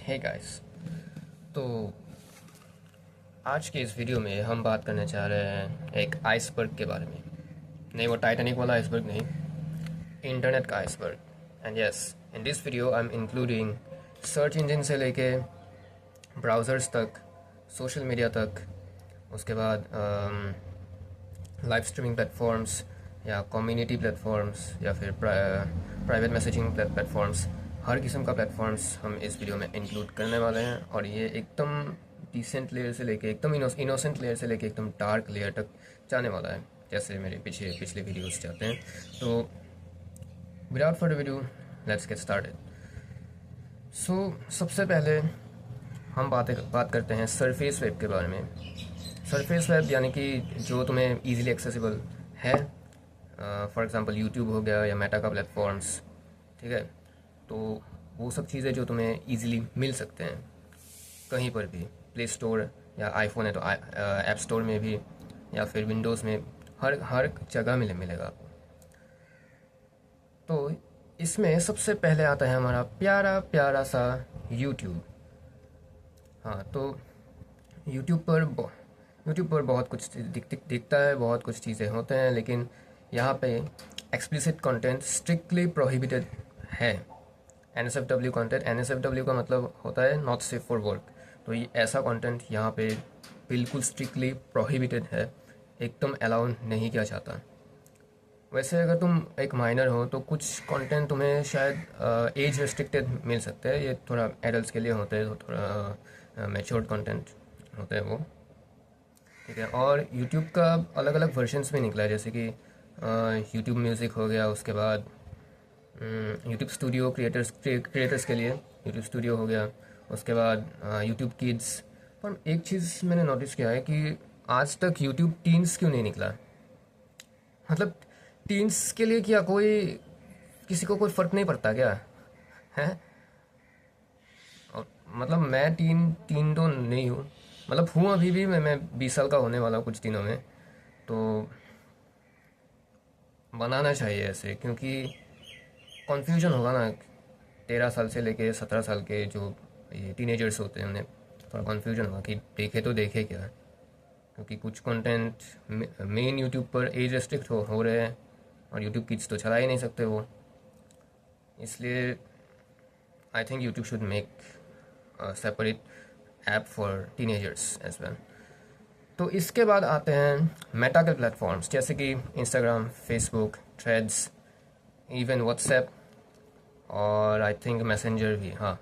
Hey guys. तो आज के इस वीडियो में हम बात करने चाह रहे हैं एक आइसबर्ग के बारे में। नहीं, वो टाइटैनिक वाला आइसबर्ग नहीं, इंटरनेट का iceberg. And yes, in this video I am including search engine से लेके ब्राउज़र्स तक, सोशल मीडिया तक, उसके बाद लाइव स्ट्रीमिंग प्लेटफॉर्म्स या कम्युनिटी प्लेटफॉर्म्स या फिर प्राइवेट मैसेजिंग प्लेटफॉर्म्स, हर किस्म का प्लेटफॉर्म्स हम इस वीडियो में इंक्लूड करने वाले हैं। और ये एकदम डिसेंट लेयर से लेके एकदम इनोसेंट लेयर से लेके एकदम डार्क लेयर तक जाने वाला है, जैसे मेरे पिछले वीडियोस जाते हैं। तो without further video, let's get started. So सबसे पहले हम बात करते हैं सरफेस वेब के बारे में। सरफेस वेब यानी कि जो तुम्हें ईजिली एक्सेसिबल है, फॉर एग्ज़ाम्पल यूट्यूब हो गया या मेटा का प्लेटफॉर्म्स, ठीक है। तो वो सब चीज़ें जो तुम्हें ईजिली मिल सकते हैं कहीं पर भी, प्ले स्टोर या आईफोन है तो ऐप स्टोर में भी, या फिर विंडोज़ में, हर जगह मिलेगा। तो इसमें सबसे पहले आता है हमारा प्यारा प्यारा सा यूट्यूब। हाँ, तो यूट्यूब पर बहुत कुछ दिखता है, बहुत कुछ चीज़ें होते हैं, लेकिन यहाँ पे एक्सप्लिसिट कंटेंट स्ट्रिक्टली प्रोहिबिटेड है। NSFW कंटेंट, NSFW का मतलब होता है नॉट सेफ फॉर वर्क। तो ये ऐसा कंटेंट यहाँ पे बिल्कुल स्ट्रिक्टली प्रोहिबिटेड है, एकदम अलाउ नहीं किया जाता। वैसे अगर तुम एक माइनर हो तो कुछ कंटेंट तुम्हें शायद एज रेस्ट्रिक्टेड मिल सकते हैं, ये थोड़ा एडल्ट्स के लिए होते हैं, तो थोड़ा मैच्योर्ड कंटेंट होते हैं वो, ठीक है। और यूट्यूब का अलग अलग वर्जन्स भी निकला है, जैसे कि यूट्यूब म्यूज़िक हो गया, उसके बाद यूट्यूब स्टूडियो क्रिएटर्स के लिए यूट्यूब स्टूडियो हो गया, उसके बाद यूट्यूब किड्स। पर एक चीज़ मैंने नोटिस किया है कि आज तक यूट्यूब टीन्स क्यों नहीं निकला। मतलब टीन्स के लिए क्या किसी को कोई फ़र्क नहीं पड़ता क्या है? और मतलब मैं टीन तो नहीं हूँ, मतलब हूँ अभी भी, मैं 20 साल का होने वाला हूँ कुछ दिनों में। तो बनाना चाहिए ऐसे, क्योंकि कन्फ्यूजन होगा ना। 13 साल से लेके 17 साल के जो ये टीनेजर्स होते हैं, उन्हें थोड़ा कन्फ्यूजन होगा कि देखे तो देखे क्या, क्योंकि कुछ कंटेंट मेन यूट्यूब पर एज रेस्ट्रिक्ट हो रहे हैं, और यूट्यूब किड्स तो चला ही नहीं सकते वो। इसलिए I think YouTube should make separate app for teenagers as well. तो इसके बाद आते हैं मेटा के प्लेटफॉर्म्स, जैसे कि Instagram, Facebook, threads, even WhatsApp, और आई थिंक मैसेंजर भी। हाँ,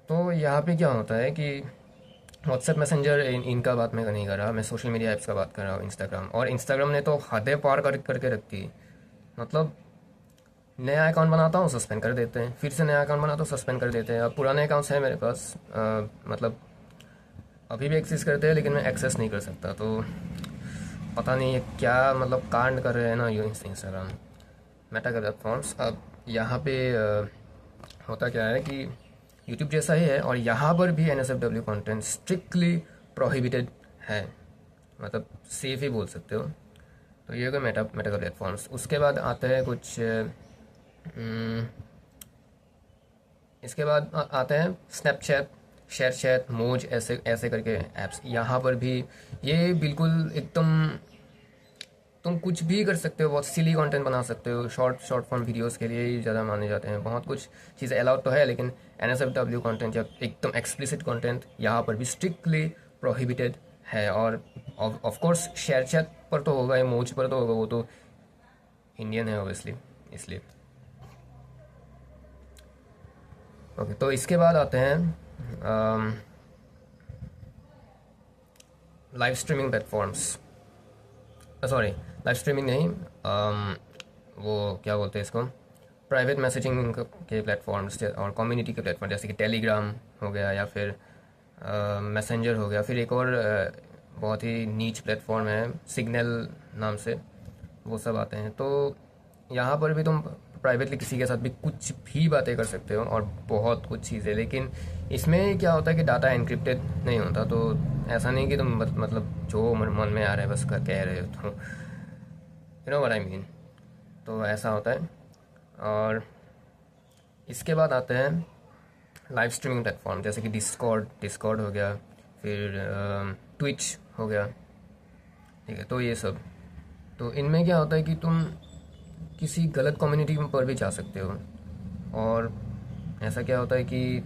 तो यहाँ पे क्या होता है कि व्हाट्सएप, मैसेंजर, इनका बात मैं नहीं कर रहा, मैं सोशल मीडिया ऐप्स का बात कर रहा हूँ। इंस्टाग्राम ने तो हदें पार करके रखती है। मतलब नया अकाउंट बनाता हूँ, सस्पेंड कर देते हैं, फिर से नया अकाउंट बनाता हूँ, सस्पेंड कर देते हैं। अब पुराने अकाउंट्स हैं मेरे पास, मतलब अभी भी एक्सेस करते हैं, लेकिन मैं एक्सेस नहीं कर सकता। तो पता नहीं है क्या मतलब कांड कर रहे हैं ना ये इंस्टाग्राम, मेटा के प्लेटफॉर्म्स। अब यहाँ पे होता क्या है कि यूट्यूब जैसा ही है, और यहाँ पर भी NSFW कंटेंट स्ट्रिक्टली प्रोहिबिटेड है, मतलब सेफ ही बोल सकते हो। तो ये हो गया मेटा का प्लेटफॉर्म्स। उसके बाद आते हैं कुछ इसके बाद आते हैं स्नैपचैट, शेयरचैट, मोज, ऐसे ऐसे करके ऐप्स। यहाँ पर भी ये बिल्कुल एकदम तुम कुछ भी कर सकते हो, बहुत सिली कंटेंट बना सकते हो। शॉर्ट फॉर्म वीडियोस के लिए ही ज़्यादा माने जाते हैं। बहुत कुछ चीज़ें अलाउड तो है, लेकिन NSFW कंटेंट या एकदम एक्सप्लिसिट कंटेंट यहाँ पर भी स्ट्रिक्टली प्रोहिबिटेड है। और ऑफ कोर्स शेयरचैट पर तो होगा ही, मोज पर तो होगा, वो तो इंडियन है ऑब्वियसली, इसलिए। ओके, तो इसके बाद आते हैं live streaming platforms. Sorry, live streaming नहीं, वो क्या बोलते हैं इसको, प्राइवेट मैसेजिंग के प्लेटफॉर्म्स और कम्युनिटी के प्लेटफॉर्म, जैसे कि टेलीग्राम हो गया, या फिर मैसेंजर हो गया। फिर एक और बहुत ही नीच प्लेटफॉर्म है सिग्नल नाम से, वो सब आते हैं। तो यहाँ पर भी तुम प्राइवेटली किसी के साथ भी कुछ भी बातें कर सकते हो, और बहुत कुछ चीज़ें। लेकिन इसमें क्या होता है कि डाटा एनक्रिप्टेड नहीं होता। तो ऐसा नहीं कि तुम मतलब जो मन में आ रहा है बस कह रहे हो, तो you know what I mean. तो ऐसा होता है। और इसके बाद आते हैं लाइव स्ट्रीमिंग प्लेटफॉर्म जैसे कि डिस्कॉर्ड हो गया, फिर ट्विच हो गया, ठीक है। तो ये सब, तो इनमें क्या होता है कि तुम किसी गलत कम्युनिटी पर भी जा सकते हो। और ऐसा क्या होता है कि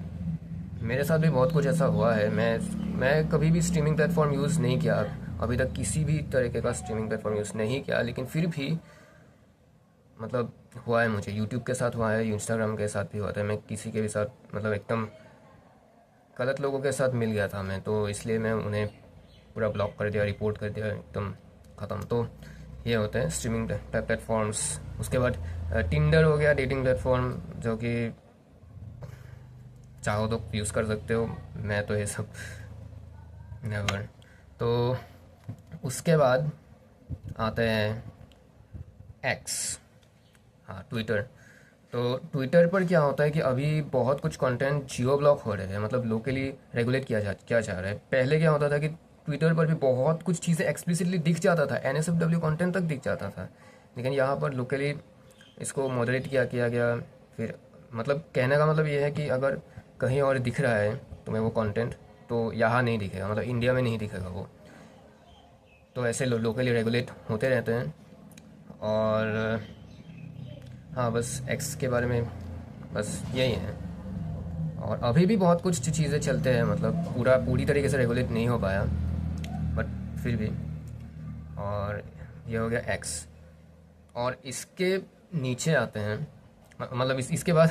मेरे साथ भी बहुत कुछ ऐसा हुआ है। मैं कभी भी स्ट्रीमिंग प्लेटफॉर्म यूज़ नहीं किया, अभी तक किसी भी तरीके का स्ट्रीमिंग प्लेटफॉर्म यूज़ नहीं किया, लेकिन फिर भी मतलब हुआ है मुझे। यूट्यूब के साथ हुआ है, इंस्टाग्राम के साथ भी हुआ था। मैं किसी के भी साथ मतलब एकदम गलत लोगों के साथ मिल गया था मैं, तो इसलिए मैं उन्हें पूरा ब्लॉक कर दिया, रिपोर्ट कर दिया, एकदम ख़त्म। तो ये होते हैं स्ट्रीमिंग प्लेटफॉर्म्स। उसके बाद टिंडर हो गया, डेटिंग प्लेटफॉर्म, जो कि चाहो तो यूज़ कर सकते हो। मैं तो ये सब नेवर। तो उसके बाद आते हैं एक्स, हाँ ट्विटर। तो ट्विटर पर क्या होता है कि अभी बहुत कुछ कंटेंट जियो ब्लॉक हो रहे हैं, मतलब लोकली रेगुलेट किया जा रहा है। पहले क्या होता था कि ट्विटर पर भी बहुत कुछ चीज़ें एक्सप्लिसिटली दिख जाता था, NSFW कंटेंट तक दिख जाता था, लेकिन यहाँ पर लोकली इसको मॉडरेट किया गया। फिर मतलब कहने का मतलब ये है कि अगर कहीं और दिख रहा है तुम्हें वो कंटेंट, तो यहाँ नहीं दिखेगा, मतलब इंडिया में नहीं दिखेगा वो। तो ऐसे लोकली रेगुलेट होते रहते हैं। और हाँ, बस एक्स के बारे में बस यही है। और अभी भी बहुत कुछ चीज़ें चलते हैं, मतलब पूरी तरीके से रेगुलेट नहीं हो पाया, बट फिर भी। और ये हो गया एक्स। और इसके नीचे आते हैं, मतलब इसके बाद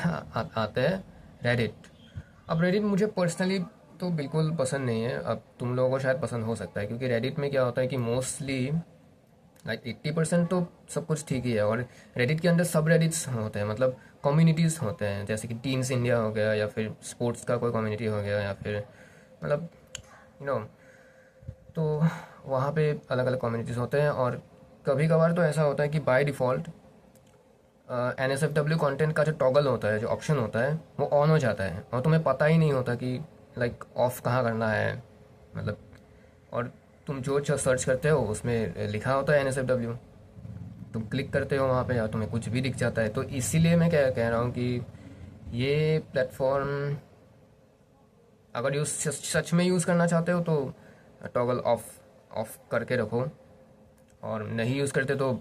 आते हैं रेडिट। अब रेडिट मुझे पर्सनली तो बिल्कुल पसंद नहीं है। अब तुम लोगों को शायद पसंद हो सकता है, क्योंकि रेडिट में क्या होता है कि मोस्टली लाइक 80% तो सब कुछ ठीक ही है। और रेडिट के अंदर सब रेडिट्स होते हैं, मतलब कम्युनिटीज़ होते हैं, जैसे कि टीन्स इंडिया हो गया, या फिर स्पोर्ट्स का कोई कम्युनिटी हो गया, या फिर मतलब यू नो। तो वहाँ पे अलग अलग कम्युनिटीज़ होते हैं। और कभी कभार तो ऐसा होता है कि बाय डिफ़ॉल्ट NSFW कंटेंट का जो टॉगल होता है, जो ऑप्शन होता है, वो ऑन हो जाता है, और तुम्हें पता ही नहीं होता कि लाइक ऑफ कहाँ करना है, मतलब। और तुम जो सर्च करते हो उसमें लिखा होता है NSFW, तुम क्लिक करते हो वहाँ पे, या तुम्हें कुछ भी दिख जाता है। तो इसीलिए मैं क्या कह रहा हूँ कि ये प्लेटफॉर्म अगर सच में यूज़ करना चाहते हो तो टॉगल ऑफ ऑफ करके रखो, और नहीं यूज़ करते तो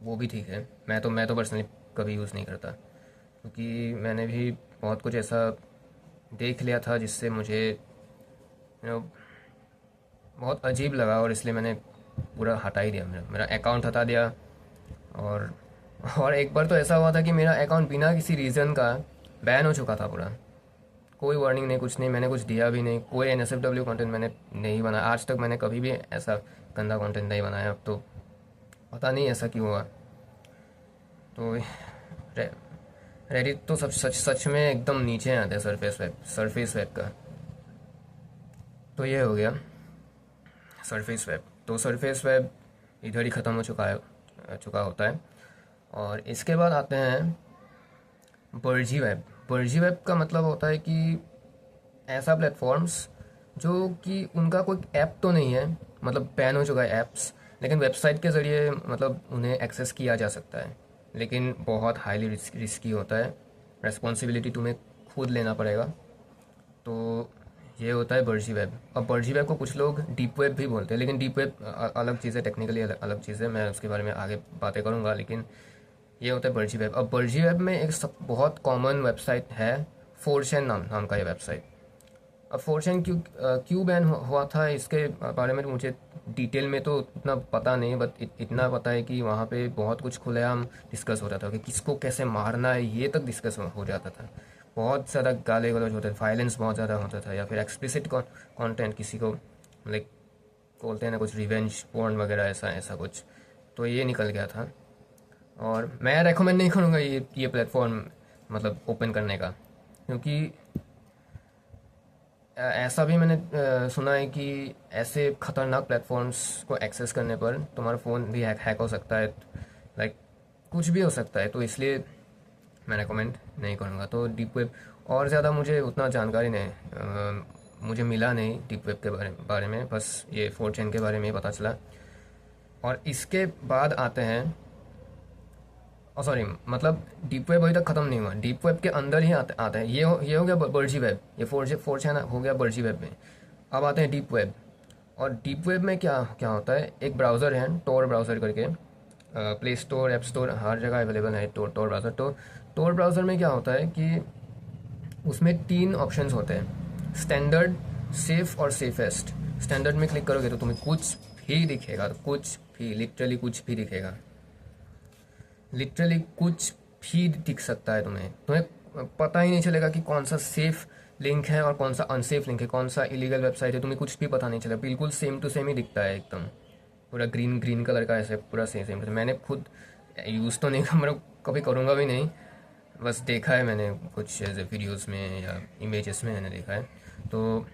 वो भी ठीक है। मैं तो पर्सनली कभी यूज़ नहीं करता, क्योंकि मैंने भी बहुत कुछ ऐसा देख लिया था जिससे मुझे बहुत अजीब लगा, और इसलिए मैंने पूरा हटा ही दिया, मेरा अकाउंट हटा दिया। और और एक बार तो ऐसा हुआ था कि मेरा अकाउंट बिना किसी रीज़न का बैन हो चुका था पूरा। कोई वार्निंग नहीं, कुछ नहीं, मैंने कुछ दिया भी नहीं, कोई NSFW कंटेंट मैंने नहीं बनाया आज तक। मैंने कभी भी ऐसा गंदा कंटेंट नहीं बनाया। अब तो पता नहीं ऐसा क्यों हुआ। तो रेडिट तो सब सच में एकदम नीचे आते हैं सरफेस वेब का। तो ये हो गया सरफेस वेब। तो सरफेस वेब इधर ही ख़त्म हो चुका होता है। और इसके बाद आते हैं बर्जी वेब। बर्जी वेब का मतलब होता है कि ऐसा प्लेटफॉर्म्स जो कि उनका कोई ऐप तो नहीं है, मतलब बैन हो चुका है ऐप्स, लेकिन वेबसाइट के ज़रिए मतलब उन्हें एक्सेस किया जा सकता है, लेकिन बहुत हाईली रिस्की होता है। रेस्पॉन्सिबिलिटी तुम्हें खुद लेना पड़ेगा। तो ये होता है बर्जी वेब। अब बर्जी वेब को कुछ लोग डीप वेब भी बोलते हैं, लेकिन डीप वेब अलग चीज़ है, टेक्निकली अलग चीज़ है, मैं उसके बारे में आगे बातें करूँगा। लेकिन ये होता है बर्जी वेब। अब बर्जी वेब में एक सब बहुत कॉमन वेबसाइट है, 4chan नाम का ये वेबसाइट। अब 4chan क्यों बैन हुआ था, इसके बारे में मुझे डिटेल में तो उतना पता नहीं, बट इतना पता है कि वहाँ पे बहुत कुछ खुलेआम डिस्कस होता था कि किसको कैसे मारना है, ये तक डिस्कस हो जाता था। बहुत ज़्यादा गाली गलौज होते थे, वायलेंस बहुत ज़्यादा होता था, या फिर एक्सप्लिसिट कंटेंट, किसी को लाइक बोलते हैं ना कुछ रिवेंज पोर्न वगैरह, ऐसा ऐसा कुछ। तो ये निकल गया था। और मैं रेकमेंड नहीं करूँगा ये प्लेटफॉर्म मतलब ओपन करने का, क्योंकि ऐसा भी मैंने सुना है कि ऐसे ख़तरनाक प्लेटफॉर्म्स को एक्सेस करने पर तुम्हारा फ़ोन भी हैक हो सकता है, लाइक कुछ भी हो सकता है। तो इसलिए मैं रेकमेंड नहीं करूँगा। तो डीप वेब और ज़्यादा मुझे उतना जानकारी नहीं, मुझे मिला नहीं डीप वेब के बारे में, बस ये 4chan के बारे में ही पता चला। और इसके बाद आते हैं और सॉरी, मतलब डीप वेब अभी तक ख़त्म नहीं हुआ, डीप वेब के अंदर ही आता है। ये हो गया बर्जी वेब, ये फोर चैन हो गया बर्जी वेब में। अब आते हैं डीप वेब। और डीप वेब में क्या क्या होता है, एक ब्राउज़र है टोर ब्राउज़र करके, प्ले स्टोर ऐप स्टोर हर जगह अवेलेबल है टोर ब्राउज़र। तो टोर ब्राउज़र में क्या होता है कि उसमें 3 ऑप्शंस होते हैं, स्टैंडर्ड, सेफ और सेफेस्ट। स्टैंडर्ड में क्लिक करोगे तो तुम्हें कुछ भी दिखेगा, तो कुछ भी, लिटरली कुछ भी दिखेगा, लिटरली कुछ भी दिख सकता है तुम्हें। तुम्हें पता ही नहीं चलेगा कि कौन सा सेफ लिंक है और कौन सा अनसेफ लिंक है, कौन सा इलीगल वेबसाइट है, तुम्हें कुछ भी पता नहीं चलेगा। बिल्कुल सेम टू सेम ही दिखता है एकदम, पूरा ग्रीन ग्रीन कलर का ऐसे, पूरा सेम सेम। मैंने खुद यूज़ तो नहीं, मतलब कभी करूँगा भी नहीं, बस देखा है मैंने कुछ ऐसे वीडियोस में या इमेजेस में मैंने देखा है। तो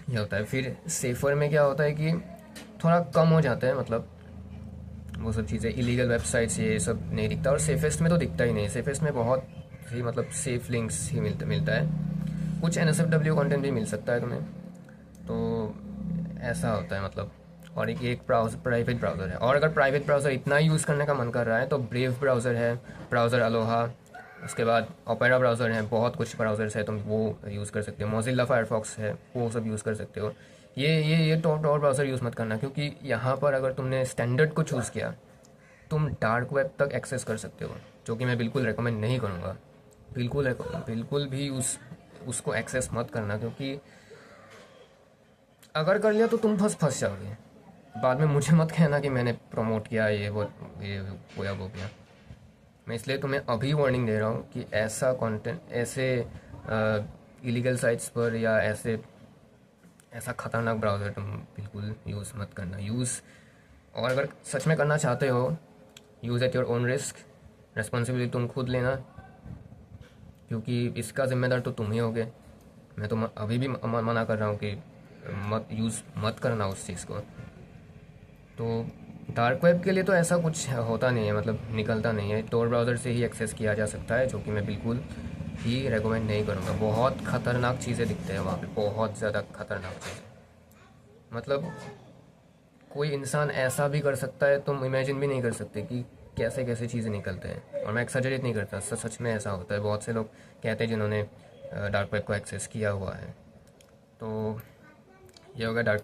ये होता है। फिर सेफर में क्या होता है कि थोड़ा कम हो जाता है, मतलब वो सब चीज़ें, इलीगल वेबसाइट्स ये सब नहीं दिखता। और सेफेस्ट में तो दिखता ही नहीं, सेफेस्ट में बहुत ही मतलब सेफ लिंक्स ही मिलता है, कुछ NSFW कंटेंट भी मिल सकता है तुम्हें। तो ऐसा होता है मतलब। और एक प्राइवेट ब्राउज़र है, और अगर प्राइवेट ब्राउज़र इतना यूज़ करने का मन कर रहा है तो ब्रेव ब्राउज़र है, ब्राउज़र अलोहा, उसके बाद ओपेरा ब्राउज़र है, बहुत कुछ ब्राउज़र्स है, तुम वो यूज़ कर सकते हो। मोजिल्ला फायरफॉक्स है, वो सब यूज़ कर सकते हो। ये टॉर ब्राउज़र यूज़ मत करना, क्योंकि यहाँ पर अगर तुमने स्टैंडर्ड को चूज़ किया, तुम डार्क वेब तक एक्सेस कर सकते हो, जो कि मैं बिल्कुल रेकमेंड नहीं करूँगा। बिल्कुल भी उसको एक्सेस मत करना, क्योंकि अगर कर लिया तो तुम फंस जाओगे। बाद में मुझे मत कहना कि मैंने प्रमोट किया ये वो या वो किया। मैं इसलिए तुम्हें अभी वार्निंग दे रहा हूँ कि ऐसा कंटेंट, ऐसे इलीगल साइट्स पर या ऐसा ख़तरनाक ब्राउज़र तुम बिल्कुल यूज़ मत करना। और अगर सच में करना चाहते हो, use at your own risk, responsibility तुम खुद लेना, क्योंकि इसका ज़िम्मेदार तो तुम ही होगे। मैं तो अभी भी मना कर रहा हूँ कि मत करना उस चीज़ को। तो डार्क वेब के लिए तो ऐसा कुछ होता नहीं है, मतलब निकलता नहीं है, टोर ब्राउज़र से ही एक्सेस किया जा सकता है, जो कि मैं बिल्कुल ही रेकमेंड नहीं करूँगा। बहुत ख़तरनाक चीज़ें दिखते हैं वहाँ पे, बहुत ज़्यादा ख़तरनाक चीज़ें। मतलब कोई इंसान ऐसा भी कर सकता है, तुम इमेजिन भी नहीं कर सकते कि कैसे कैसे चीज़ें निकलते हैं। और मैं एक्सैजरेट नहीं करता, सच में ऐसा होता है। बहुत से लोग कहते हैं जिन्होंने डार्क वेब को एक्सेस किया हुआ है। तो ये हो गया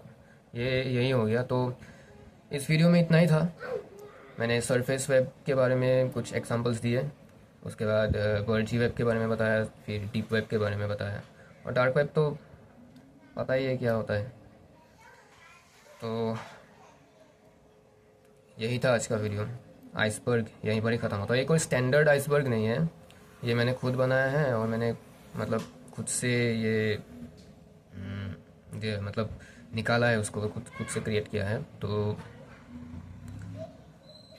यही हो गया। तो इस वीडियो में इतना ही था। मैंने सरफेस वेब के बारे में कुछ एग्जांपल्स दिए, उसके बाद वर्जी वेब के बारे में बताया, फिर डीप वेब के बारे में बताया, और डार्क वेब तो पता ही है क्या होता है। तो यही था आज का वीडियो। आइसबर्ग यहीं पर ही ख़त्म होता है। ये कोई स्टैंडर्ड आइसबर्ग नहीं है, ये मैंने खुद बनाया है, और मैंने मतलब खुद से ये मतलब निकाला है, उसको खुद से क्रिएट किया है। तो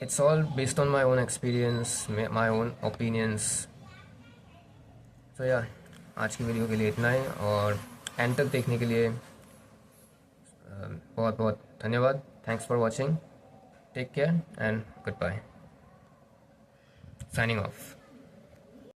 it's all based on my own experience, my own opinions. तो यार, आज की वीडियो के लिए इतना ही, और एंड तक देखने के लिए बहुत बहुत धन्यवाद। Thanks for watching, take care and goodbye, signing of.